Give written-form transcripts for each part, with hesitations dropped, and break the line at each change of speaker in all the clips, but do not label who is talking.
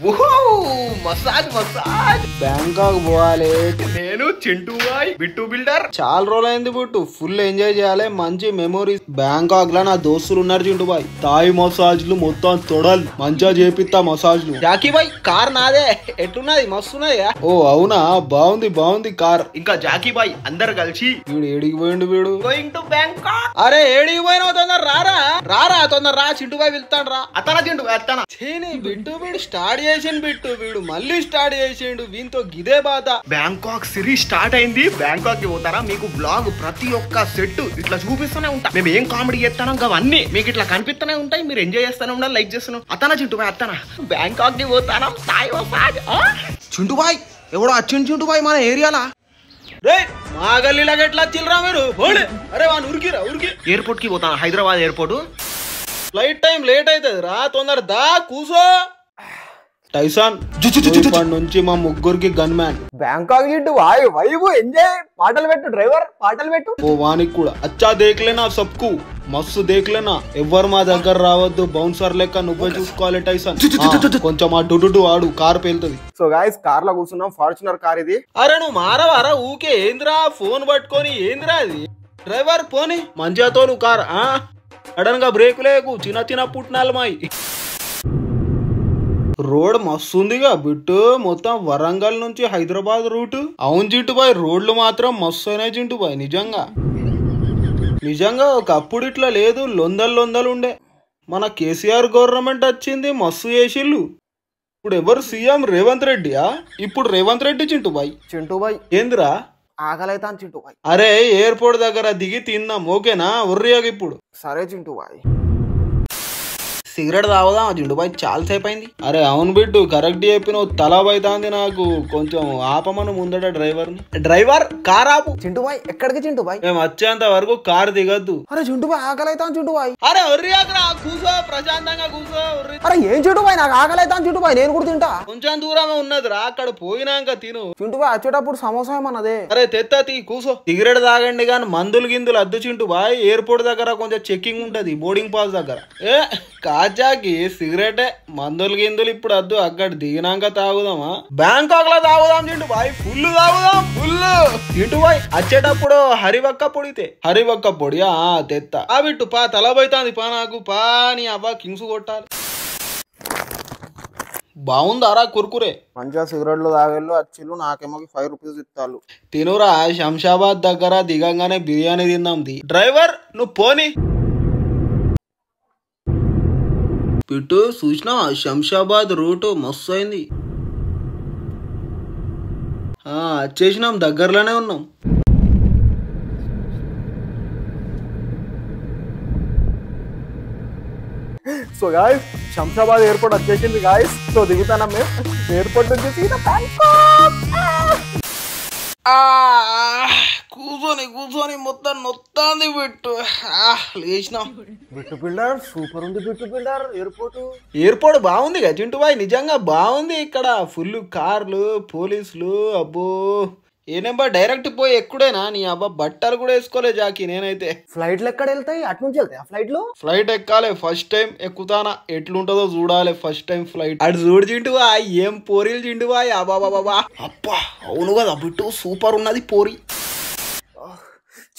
Massage massage
Bangkok పోవాలి.
నేను Chintu bhai bit builder.
చాలా రోజులైంది బిట్టు, ఫుల్ ఎంజాయ్ చేయాలి, మంచి మెమోరీస్. బ్యాంకాక్ లో నా దోస్తులు ఉన్నారు చింటూ బాయ్. తాయి మసాజ్లు మొత్తం తొడలు మంచిగా చేపిస్తా మసాజ్లు.
జాకీ బాయ్ కార్ నాదే, ఎట్లున్నది? మస్తున్నది.
ఓ అవునా, బాగుంది బాగుంది కార్.
ఇంకా జాకీ బాయ్ అందరు కలిసి
వీడు ఏడికి పోయిండు వీడు?
Going to Bangkok.
అరే ఏడికి పోయినావు, తొందర రారా రారా తొందర రా, చింటూ బాయ్ వెళ్తాడు రా.
అతనా చింటూ బాయ్ అతనా?
చేని బిట్టు వీడు స్టార్ట్ చేసిండు, బిట్టు వీడు మళ్ళీ స్టార్ట్ చేసిండు, వీంతో గిదే బాధ.
బ్యాంకాక్ సిరీస్ స్టార్ట్ అయింది. బ్యాంకాక్ కి పోతారా? మీకు బ్లాగ్ ప్రతి ఒక్క సెట్ ఇట్లా చూపిస్తూనే ఉంటా. మేము ఏం కామెడీ చేస్తాం అవన్నీ మీకు ఇట్లా కనిపిస్తూనే ఉంటాయి. మీరు ఎంజాయ్ చేస్తూనే ఉండాలి, లైక్ చేస్తున్నాం. అతనా చింటూ బాయ్ అతనా? బ్యాంకాక్ కి పోతారా? చింటూ బాయ్ ఎవడో వచ్చిండు చింటూ బాయ్ మన ఏరియాలా.
రే మా గల్లీలాగా ఎట్లా వచ్చిల్రా మీరు? అరే వాడిని ఉరికిరా ఉరికి.
ఎయిర్పోర్ట్ కి పోతాను, Hyderabad airport.
Flight time late అవుతుంది రా, తొందర దా కూసో. టైసాన్ ఇప్పటి నుంచి మా ముగ్గురికి gun man.
Bangkok Chintu boy vibe enjoy. పాటలు పెట్టు డ్రైవర్, పాటలు పెట్టు.
ఓ వానికి కూడా అచ్చా దేఖలేనా సబ్కు, మస్తు దేఖలేనా. ఎవ్వరు మా దగ్గర రావద్దు, బౌన్సర్ లెక్క నువ్వే చూసుకోవాలి టైసన్. కొంచెం ఆ డుడు ఆడు, కార్ పేలుతుంది.
సో గైస్ కార్ లో కూర్చున్నాం, ఫార్చునర్ కార్ ఇది.
అరే నువ్వు మారవారా ఊకే? ఏంద్రా ఫోన్ పట్టుకొని, ఏంద్రా అది? డ్రైవర్ పోని మంచిగా తోలు కార్. సడన్ గా బ్రేక్ లేకు, చిన్న చిన్న పుట్టినాలు మాయి. రోడ్ మస్తుందిగా బిట్టు, మొత్తం వరంగల్ నుంచి హైదరాబాద్ రూట్. అవును చింటూ బాయ్, రోడ్లు మాత్రం మస్తు అయినాయి చింటూ బాయ్. నిజంగా ఒకప్పుడు ఇట్లా లేదు, లొందలు ఉండే. మన కేసీఆర్ గవర్నమెంట్ వచ్చింది, మస్తు చేసిళ్ళు. ఇప్పుడు ఎవరు సీఎం? రేవంత్ రెడ్డియా? ఇప్పుడు రేవంత్ రెడ్డి చింటూ బాయ్.
చింటూ బాయ్
ఏందిరా?
ఆకలైతాను చింటూ బాయ్.
అరే ఎయిర్పోర్ట్ దగ్గర దిగి తిందాం, ఓకేనా? ఉర్రియాగా ఇప్పుడు.
సరే చింటూ బాయ్.
సిగరెట్ తాగుదాం చింటూ బాయ్, చాలా సేపు అయింది. అరే అవును బిడ్డు, కరెక్ట్ చెప్పిన తల బైతాంది నాకు. కొంచెం ఆపమను ముందట డ్రైవర్ ని. డ్రైవర్ కార్ ఆపు.
చింటూ బాయ్ ఎక్కడికి చింటూ బాయ్?
మేము వచ్చేంత వరకు కార్ దిగద్దు.
అరే చింటూ బాయ్ ఆకలైతాను చింటూ బాయ్.
అరే ఒర్రియాకరా, కూసో ప్రశాంతంగా కూసో.
అరే ఏం చింటూ బాయ్, నాకు ఆకలైతాను చింటూ బాయ్, నేను కూడా తింటా.
కొంచెం దూరమే ఉన్నదిరా, అక్కడ పోయినాక తిను.
చింటూ బాయ్ వచ్చేటప్పుడు సమోసా ఏమన్నదే?
అరే తెత్తి కూసో. సిగరెట్ తాగండి కానీ మందులు గిందులు అద్దు చింటూ బాయ్. ఎయిర్పోర్ట్ దగ్గర కొంచెం చెక్కింగ్ ఉంటది, బోర్డింగ్ పాస్ దగ్గర. కాజాకి సిగరెటే, మందులు గిందులు ఇప్పుడు అద్దు, అక్కడ దిగినాక తాగుదామా? బ్యాంకాక్ లో తాగుదాం చింటూ బాయ్, ఫుల్ తాగుదాం ఫుల్. చింటూ బాయ్ వచ్చేటప్పుడు హరివక్క పొడితే, హరివక్క పొడి తెత్తా. ఆ బిట్టు పా, తల బైతాంది పా నాకు. పా నీ అబ్బా కింగ్స్ కొట్టాలి. బాగుందారా కుర్కురే?
మంచిగా సిగరెట్లు తాగేళ్ళు వచ్చిళ్ళు, నాకేమో 5 రూపీస్ ఇస్తాళ్ళు.
తినురా, శంషాబాద్ దగ్గర దిగంగానే బిర్యానీ తిందాం. డ్రైవర్ నువ్వు పోని. పిట్టు చూసినా శంషాబాద్ రూట్ మస్తు అయింది. వచ్చేసినాం, దగ్గరలోనే ఉన్నాం.
సో గాయస్ శంషాబాద్ ఎయిర్పోర్ట్ వచ్చేసింది గాయస్. సో దిగుతాం మేము ఎయిర్పోర్ట్ నుంచి సీదా బ్యాంకాక్.
కూర్చొని మొత్తం నొత్తాంది బిట్టు. లేచినాం.
బిట్టు బిల్డర్ సూపర్ ఉంది. బిట్టు బిల్డర్
ఎయిర్పోర్ట్ బాగుంది కదా చింటూ బాయ్, నిజంగా బాగుంది. ఇక్కడ ఫుల్ కార్లు, పోలీసులు. అబ్బో ఏనేబా డైరెక్ట్ పోయి ఎక్కుడేనా? నీ అబ్బా బట్టలు కూడా వేసుకోలే జాకి నేనైతే.
ఫ్లైట్లు ఎక్కడ వెళ్తాయి? అటు నుంచి వెళ్తాయి ఫ్లైట్ లో?
ఫ్లైట్ ఎక్కాలి, ఫస్ట్ టైం ఎక్కుతానా, ఎట్లుంటదో చూడాలి. ఫస్ట్ టైం ఫ్లైట్ అటు చూడు చింటూ బాయ్, ఏం పోరీలు చింటూ బాయ్. అబ్బా అబ్బా అవును కదా బిట్టు, సూపర్ ఉన్నది పోరి.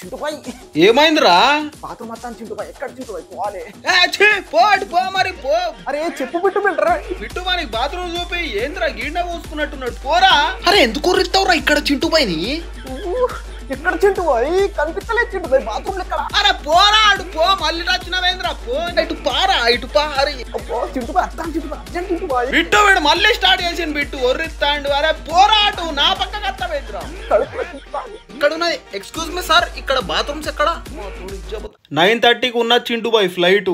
చింటూ బాయ్
ఏమైందిరా?
బాత్రూమ్ వస్తాను చింటూ బాయ్. ఎక్కడ చింటూ బాయ్ పోవాలి?
పో మరి పో.
అరే చెప్పు బిట్టు బిల్డర్.
బిట్టు మనకి బాత్రూమ్ చూపి ఏంద్రా గిన్నె పోసుకున్నట్టున్నట్టు పోరా. అరే ఎందుకు రిస్తావురా ఇక్కడ చింటూ బాయ్ని?
ఎక్కడ చింటూ బాయ్? కనిపించలేదు చింటూ బాయ్, బాత్రూమ్ ఎక్కడ?
అరే పోరా అడు పో, మళ్ళీ వచ్చినవేంద్రా పో. ఇటు పారా ఇటు పా. అరే
చింటూ బాయ్ అత్తాను చింటూ బాయ్, అర్జెంట్ చింటూ బాయ్.
బిట్టు వీడు మళ్ళీ స్టార్ట్ చేసింది బిట్టు, ఒర్రిస్తాండు. అరే పోరా అటు, నా పక్కకు వస్తావేంద్రా? ఇక్కడ ఉన్నది. ఎక్స్క్యూజ్ మీ సార్, ఇక్కడ బాత్రూమ్స్ ఎక్కడ? 9:30కి ఉన్న చింటూ బాయ్ ఫ్లైట్.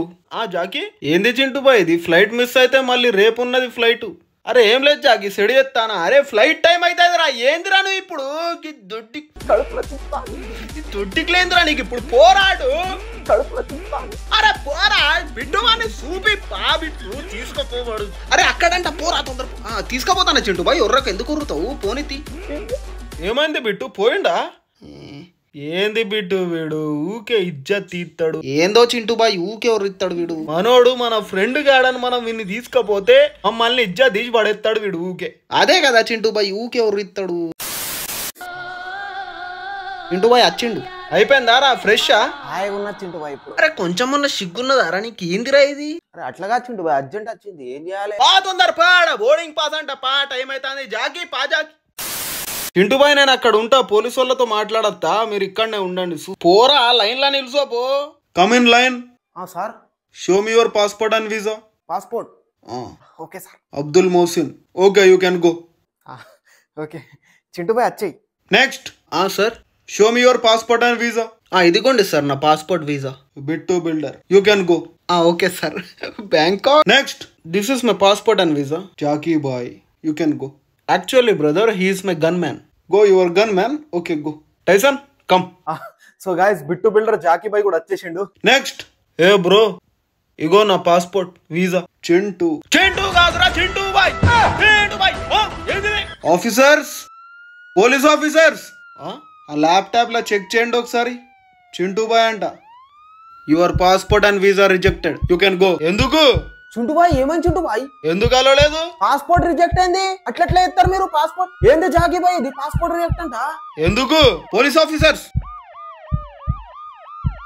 జాకి ఏంది చింటూ బాయ్ ఇది? ఫ్లైట్ మిస్ అయితే మళ్ళీ రేపు ఉన్నది ఫ్లైట్. అరే ఏం లేదు జాకి, సెడి ఎత్తానా. అరే ఫ్లైట్ టైం అవుతుంది రా. ఏందిరా నువ్వు ఇప్పుడు దొడ్డికి లేదురా నీకు ఇప్పుడు? పోరాడు. అరే పోరా బిడ్డు అని చూపి పా బిడ్డు, తీసుకోపోవాడు. అరే అక్కడంట పోరా తొందర. తీసుకుపోతానా చింటూ బాయ్, ఒర్రకు ఎందుకు ఉరుతావు? పోనీతి. ఏమైంది బిట్టు, పోయిండా? ఏంది బిట్టు వీడు ఊకే ఇజ్జత్ తీస్తాడు.
ఏందో చింటూ బాయ్ ఊకే ఎవరిస్తాడు వీడు.
మనోడు మన ఫ్రెండ్ గాడని మనం వీన్ని తీసుకపోతే మమ్మల్ని ఇజ్జత్ తీసి పడేస్తాడు వీడు ఊకే.
అదే కదా చింటూ బాయ్ ఊకే ఎవరిస్తాడు. చింటూ బాయ్ వచ్చిండు.
అయిపోయిందారా ఫ్రెషా?
హాయిగా ఉన్న చింటూ బాయ్ ఇప్పుడు.
అరే కొంచెం ఉన్న సిగ్గున్నదారా నీకు ఏందిరా ఇది?
అరే అట్లాగా చింటూ బాయ్ అర్జెంట్ వచ్చింది ఏం చేయాలి?
తొందర పాడ బోర్డింగ్ పాస్ అంట టైం అవుతుంది జాకి జాకి. చింటూ బాయ్ నేను అక్కడ ఉంటా పోలీసు వాళ్ళతో మాట్లాడతా మీరు ఇక్కడనే ఉండండి. పోరా లైన్ లా నిల్చోపో. Come in line.
Sir
show me your passport and visa.
Passport okay sir.
Abdul Mohsin okay you can go.
Okay Chintu bhai వచ్చేయి.
Next
sir
show me your passport and visa.
ఇదిగోండి సార్ నా passport visa.
Bittu builder you can go.
Okay sir. Bangkok.
Next this is my passport and visa. Jackie bhai you can go.
Actually brother he is my gun man.
Go your gun man. Okay go. Tyson come.
So guys Bittu builder Jackie boy కూడా వచ్చేసిండు.
Next ఏ bro ఇగో నా passport visa. Chintu కాదురా Chintu bhai. Officers police officers ఆ laptop లో check చేయండి ఒకసారి. చింటూ బాయ్ అంట. Your passport and visa rejected you can go. ఎందుకు
చింటూ బాయ్ ఏమని చింటూ బాయ్?
ఎందుకు అలవలేదు?
పాస్పోర్ట్ రిజెక్ట్ అయింది. అట్లెట్లా ఇస్తారు మీరు పాస్పోర్ట్? ఏంది జాకీ బాయ్ ఇది పాస్పోర్ట్ రిజెక్ట్ అంట?
ఎందుకు పోలీస్ ఆఫీసర్స్